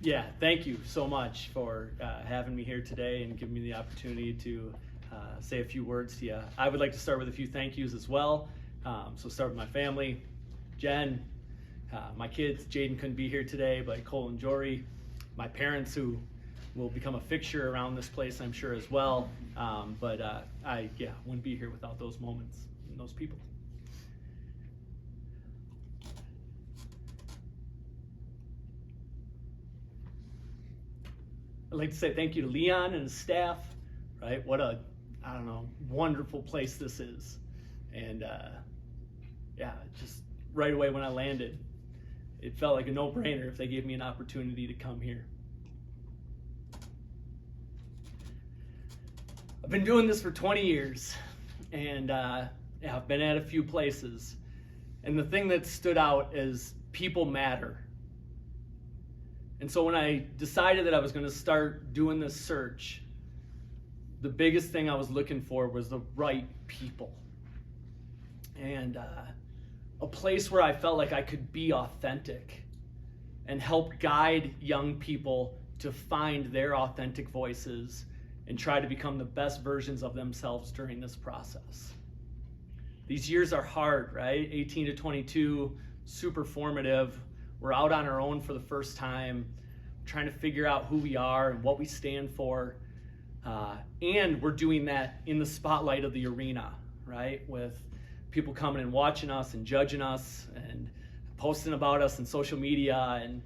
Yeah, thank you so much for having me here today and giving me the opportunity to say a few words to you. I would like to start with a few thank yous as well. So start with my family, Jen, my kids. Jaden couldn't be here today, but Cole and Jory, my parents who will become a fixture around this place, I'm sure, as well. But I wouldn't be here without those moments and those people. I'd like to say thank you to Leon and his staff, right? What a, wonderful place this is. And just right away when I landed, it felt like a no-brainer if they gave me an opportunity to come here. I've been doing this for 20 years, and I've been at a few places. And the thing that stood out is people matter. And so when I decided that I was going to start doing this search, the biggest thing I was looking for was the right people. And a place where I felt like I could be authentic and help guide young people to find their authentic voices and try to become the best versions of themselves during this process. These years are hard, right? 18 to 22, super formative. We're out on our own for the first time, trying to figure out who we are and what we stand for. And we're doing that in the spotlight of the arena, right? With people coming and watching us and judging us and posting about us in social media. And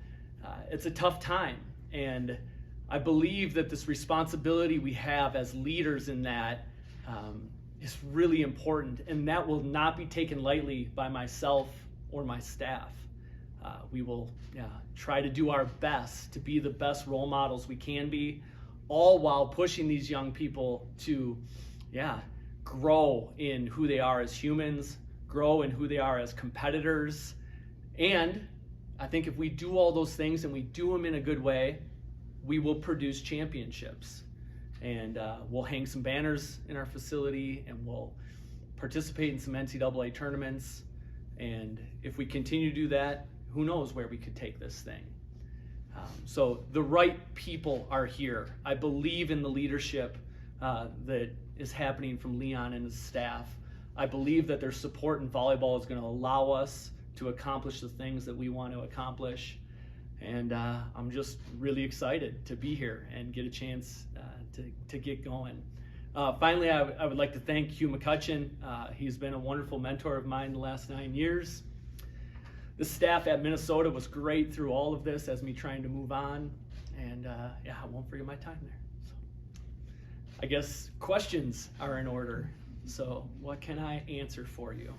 it's a tough time. And I believe that this responsibility we have as leaders in that is really important. And that will not be taken lightly by myself or my staff. We will try to do our best to be the best role models we can be, all while pushing these young people to grow in who they are as humans, grow in who they are as competitors. And I think if we do all those things and we do them in a good way, we will produce championships. And we'll hang some banners in our facility, and we'll participate in some NCAA tournaments. And if we continue to do that, who knows where we could take this thing. So the right people are here. I believe in the leadership that is happening from Leon and his staff. I believe that their support in volleyball is going to allow us to accomplish the things that we want to accomplish. And I'm just really excited to be here and get a chance to get going. Finally, I would like to thank Hugh McCutchen. He's been a wonderful mentor of mine the last 9 years. The staff at Minnesota was great through all of this as me trying to move on. And I won't forget my time there. So I guess questions are in order. So what can I answer for you?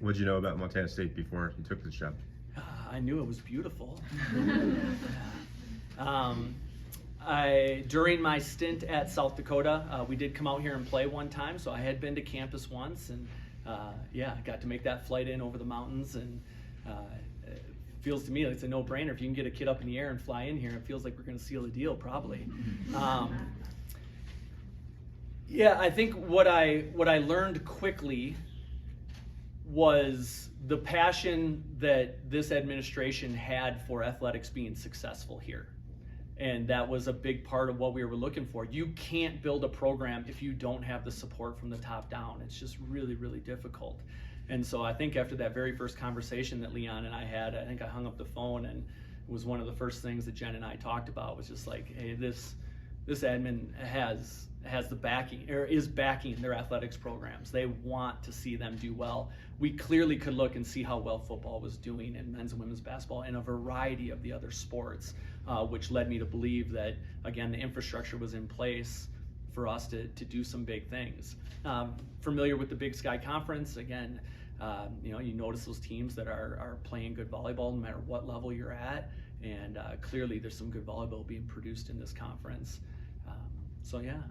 What did you know about Montana State before you took the job? I knew it was beautiful. During my stint at South Dakota, we did come out here and play one time. So I had been to campus once, and got to make that flight in over the mountains. And it feels to me like it's a no-brainer. If you can get a kid up in the air and fly in here, it feels like we're going to seal the deal, probably. I think what I learned quickly was the passion that this administration had for athletics being successful here. And that was a big part of what we were looking for. You can't build a program if you don't have the support from the top down. It's just really, really difficult. And so I think after that very first conversation that Leon and I had, I think I hung up the phone, and it was one of the first things that Jen and I talked about was just like, hey, this admin has the backing, or is backing their athletics programs. They want to see them do well. We clearly could look and see how well football was doing in men's and women's basketball and a variety of the other sports, which led me to believe that, again, the infrastructure was in place for us to do some big things. Familiar with the Big Sky Conference, again, you notice those teams that are playing good volleyball no matter what level you're at, and clearly there's some good volleyball being produced in this conference.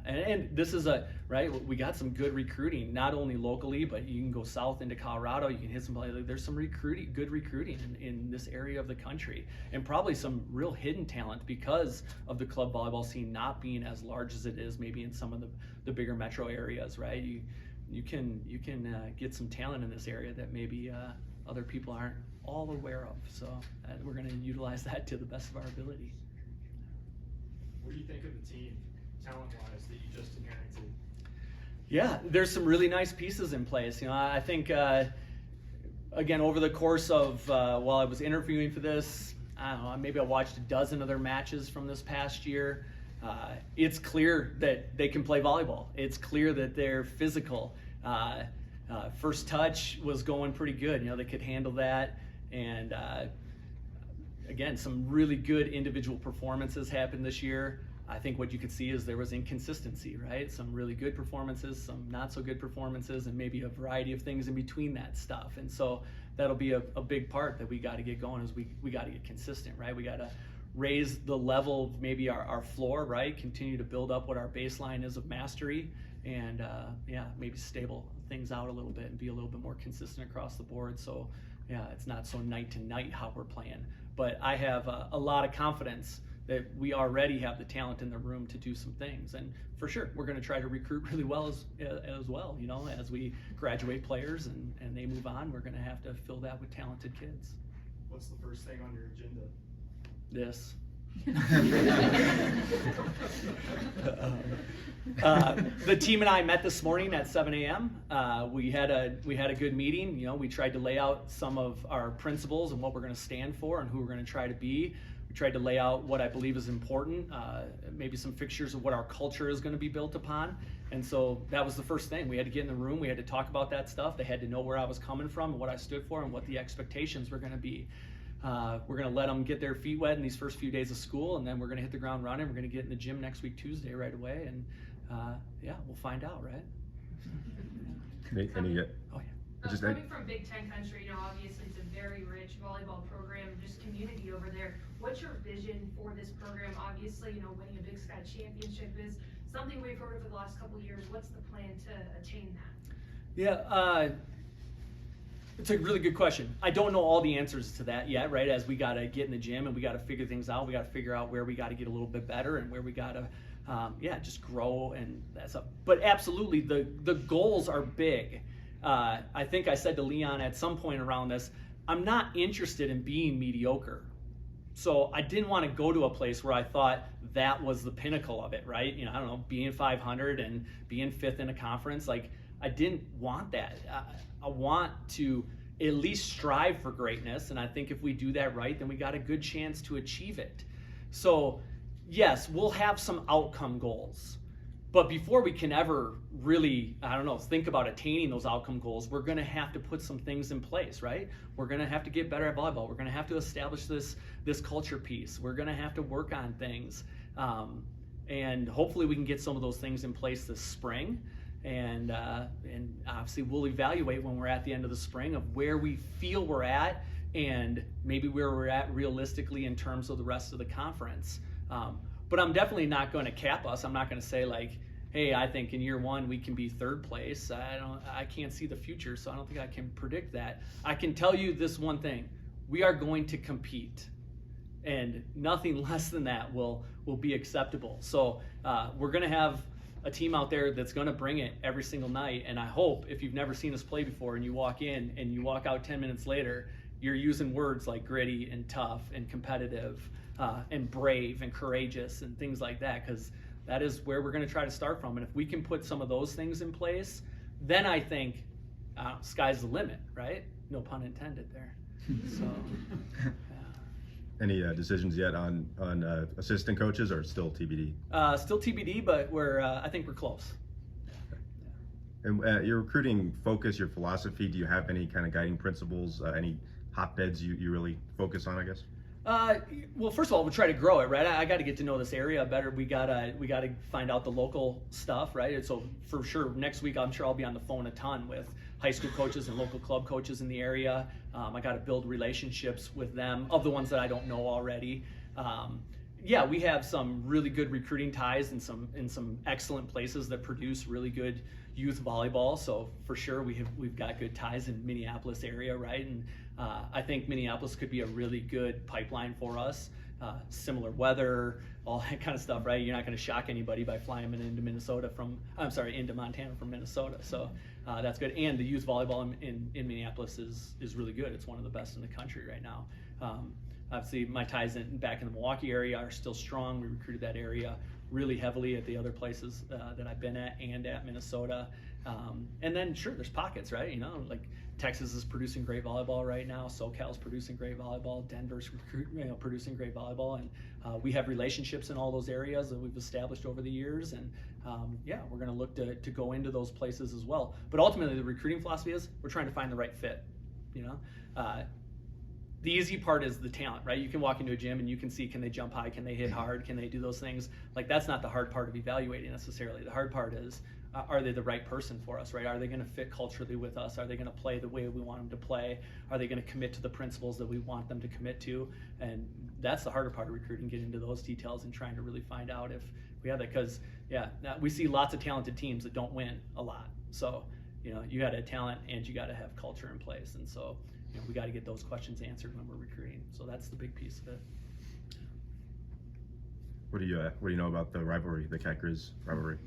And this is we got some good recruiting, not only locally, but you can go south into Colorado, you can hit some, there's some good recruiting in this area of the country, and probably some real hidden talent because of the club volleyball scene not being as large as it is maybe in some of the bigger metro areas, right? You can get some talent in this area that maybe other people all aware of. So we're going to utilize that to the best of our ability. What do you think of the team, talent-wise, that you just inherited? Yeah, there's some really nice pieces in place. I think, again, over the course of, while I was interviewing for this, I don't know, maybe I watched a dozen of their matches from this past year. It's clear that they can play volleyball. It's clear that they're physical. First touch was going pretty good. They could handle that. And again, some really good individual performances happened this year. I think what you could see is there was inconsistency, right? Some really good performances, some not so good performances, and maybe a variety of things in between that stuff. And so that'll be a big part that we got to get going, is we got to get consistent, right? We got to raise the level of maybe our floor, right? Continue to build up what our baseline is of mastery, and maybe stable things out a little bit and be a little bit more consistent across the board. So it's not so night to night how we're playing. But I have a lot of confidence that we already have the talent in the room to do some things. And for sure, we're going to try to recruit really well as well. As we graduate players and they move on, we're going to have to fill that with talented kids. What's the first thing on your agenda? This. The team and I met this morning at 7 a.m. We had a good meeting. We tried to lay out some of our principles and what we're going to stand for and who we're going to try to be. We tried to lay out what I believe is important, maybe some fixtures of what our culture is going to be built upon. And so that was the first thing. We had to get in the room. We had to talk about that stuff. They had to know where I was coming from and what I stood for and what the expectations were going to be. We're going to let them get their feet wet in these first few days of school, and then we're going to hit the ground running. We're going to get in the gym next week, Tuesday, right away, and we'll find out, right? Coming from Big Ten country, obviously it's a very rich volleyball program, just community over there. What's your vision for this program? Obviously, winning a Big Sky championship is something we've heard over the last couple of years. What's the plan to attain that? Yeah, it's a really good question. I don't know all the answers to that yet, right? As we got to get in the gym and we got to figure things out. We got to figure out where we got to get a little bit better and where we got to, just grow and that stuff. But absolutely, the goals are big. I think I said to Leon at some point around this, I'm not interested in being mediocre. So I didn't want to go to a place where I thought that was the pinnacle of it, right? I don't know, being 500 and being fifth in a conference. Like, I didn't want that. I want to at least strive for greatness, and I think if we do that right, then we got a good chance to achieve it. So yes, we'll have some outcome goals, but before we can ever really, think about attaining those outcome goals, we're going to have to put some things in place, right? We're going to have to get better at volleyball. We're going to have to establish this culture piece. We're going to have to work on things, and hopefully we can get some of those things in place this spring. And obviously we'll evaluate when we're at the end of the spring of where we feel we're at and maybe where we're at realistically in terms of the rest of the conference. But I'm definitely not going to cap us. I'm not going to say like, hey, I think in year one we can be third place. I can't see the future, so I don't think I can predict that. I can tell you this one thing: we are going to compete, and nothing less than that will be acceptable. So we're going to have a team out there that's going to bring it every single night. And I hope if you've never seen us play before and you walk in and you walk out 10 minutes later, you're using words like gritty and tough and competitive and brave and courageous and things like that, because that is where we're going to try to start from. And if we can put some of those things in place, then I think sky's the limit, right? No pun intended there. So, Any decisions yet on assistant coaches, or still TBD? Still TBD, but I think we're close. And your recruiting focus, your philosophy, do you have any kind of guiding principles, any hotbeds you really focus on, I guess? Well, first of all, we try to grow it, right? I got to get to know this area better. We gotta find out the local stuff, right? And so for sure, next week I'm sure I'll be on the phone a ton with high school coaches and local club coaches in the area. I got to build relationships with them, of the ones that I don't know already. We have some really good recruiting ties in some excellent places that produce really good youth volleyball. So for sure we've got good ties in Minneapolis area, right? And I think Minneapolis could be a really good pipeline for us. Similar weather, all that kind of stuff, right? You're not going to shock anybody by flying them into Montana from Minnesota. So that's good. And the youth volleyball in Minneapolis is really good. It's one of the best in the country right now. Obviously, my ties back in the Milwaukee area are still strong. We recruited that area really heavily at the other places that I've been at and at Minnesota. And then, sure, there's pockets, right? You know, like Texas is producing great volleyball right now. SoCal's producing great volleyball. Denver's producing great volleyball. And we have relationships in all those areas that we've established over the years. And yeah, we're going to look to go into those places as well. But ultimately, the recruiting philosophy is we're trying to find the right fit, you know? The easy part is the talent, right? You can walk into a gym and you can see, can they jump high? Can they hit hard? Can they do those things? Like, that's not the hard part of evaluating necessarily. The hard part is, are they the right person for us, right? Are they going to fit culturally with us? Are they going to play the way we want them to play? Are they going to commit to the principles that we want them to commit to? And that's the harder part of recruiting, getting into those details and trying to really find out if we have that. Because, yeah, we see lots of talented teams that don't win a lot. So, you know, you got to have talent and you got to have culture in place. And so, you know, we got to get those questions answered when we're recruiting. So that's the big piece of it. What do you know about the rivalry, the Cat Grizz rivalry?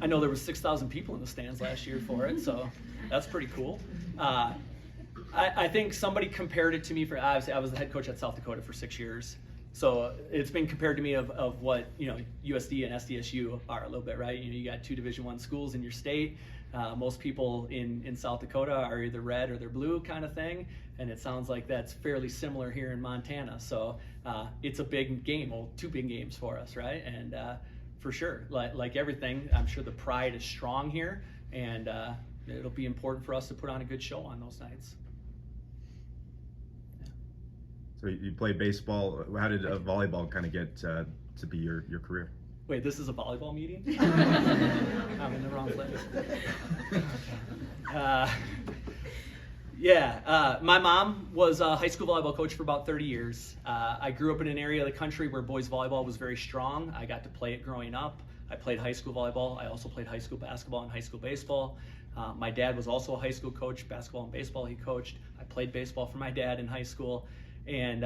I know there was 6,000 people in the stands last year for it, so that's pretty cool. I think somebody compared it to me I was the head coach at South Dakota for 6 years. So it's been compared to me of what, you know, USD and SDSU are a little bit, right? You know, you got 2 Division I schools in your state. Most people in South Dakota are either red or they're blue kind of thing. And it sounds like that's fairly similar here in Montana. So it's a big game, 2 big games for us, right? And for sure, like everything, I'm sure the pride is strong here. And it'll be important for us to put on a good show on those nights. So you played baseball. How did volleyball kind of get to be your career? Wait, this is a volleyball meeting? I'm in the wrong place. My mom was a high school volleyball coach for about 30 years. I grew up in an area of the country where boys volleyball was very strong. I got to play it growing up. I played high school volleyball. I also played high school basketball and high school baseball. My dad was also a high school coach, basketball and baseball he coached. I played baseball for my dad in high school. And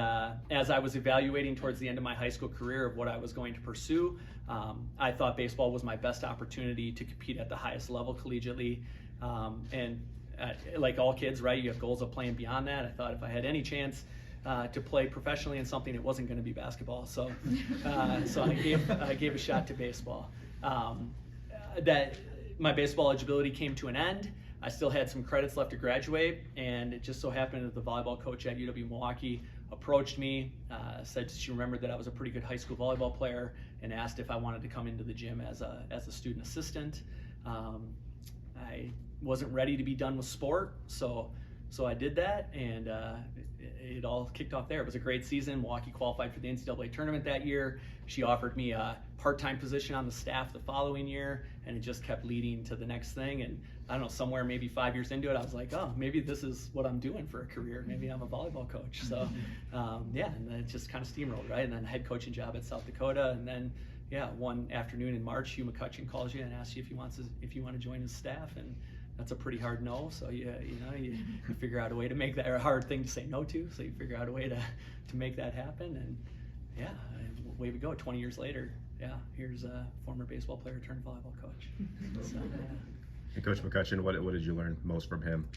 as I was evaluating towards the end of my high school career of what I was going to pursue, I thought baseball was my best opportunity to compete at the highest level collegiately. Like all kids, right, you have goals of playing beyond that. I thought if I had any chance to play professionally in something, it wasn't going to be basketball. So I gave a shot to baseball. That my baseball eligibility came to an end. I still had some credits left to graduate, and it just so happened that the volleyball coach at UW-Milwaukee approached me, said she remembered that I was a pretty good high school volleyball player, and asked if I wanted to come into the gym as a student assistant. I wasn't ready to be done with sport, so I did that, and it all kicked off there. It was a great season. Milwaukee qualified for the NCAA tournament that year. She offered me a part-time position on the staff the following year, and it just kept leading to the next thing. And I don't know, somewhere maybe 5 years into it, I was like, oh, maybe this is what I'm doing for a career. Maybe I'm a volleyball coach. So yeah, and then it just kind of steamrolled, right? And then head coaching job at South Dakota, and then yeah, one afternoon in March, Hugh McCutchen calls you and asks you if you want to join his staff, and that's a pretty hard no. So you figure out a way to make that, or a hard thing to say no to. So you figure out a way to make that happen, and yeah, away we go. 20 years later, yeah, here's a former baseball player turned volleyball coach. So, And Coach McCutchen, what did you learn most from him?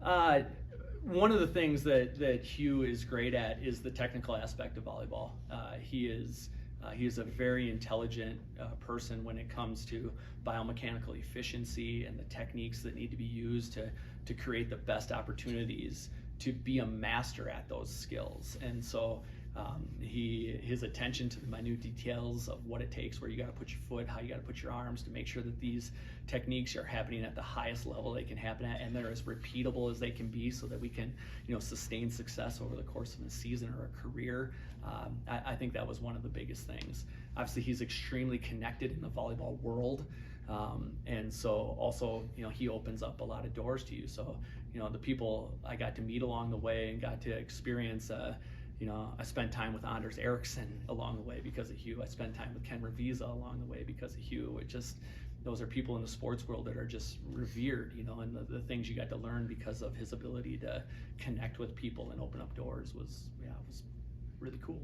One of the things that Hugh is great at is the technical aspect of volleyball. He is a very intelligent person when it comes to biomechanical efficiency and the techniques that need to be used to create the best opportunities to be a master at those skills. And so his attention to the minute details of what it takes, where you got to put your foot, how you got to put your arms to make sure that these techniques are happening at the highest level they can happen at, and they're as repeatable as they can be, so that we can sustain success over the course of a season or a career. I think that was one of the biggest things. Obviously, he's extremely connected in the volleyball world, and so also he opens up a lot of doors to you. So the people I got to meet along the way and got to experience. I spent time with Anders Eriksson along the way because of Hugh. I spent time with Ken Revisa along the way because of Hugh. Those are people in the sports world that are just revered, and the things you got to learn because of his ability to connect with people and open up doors was really cool.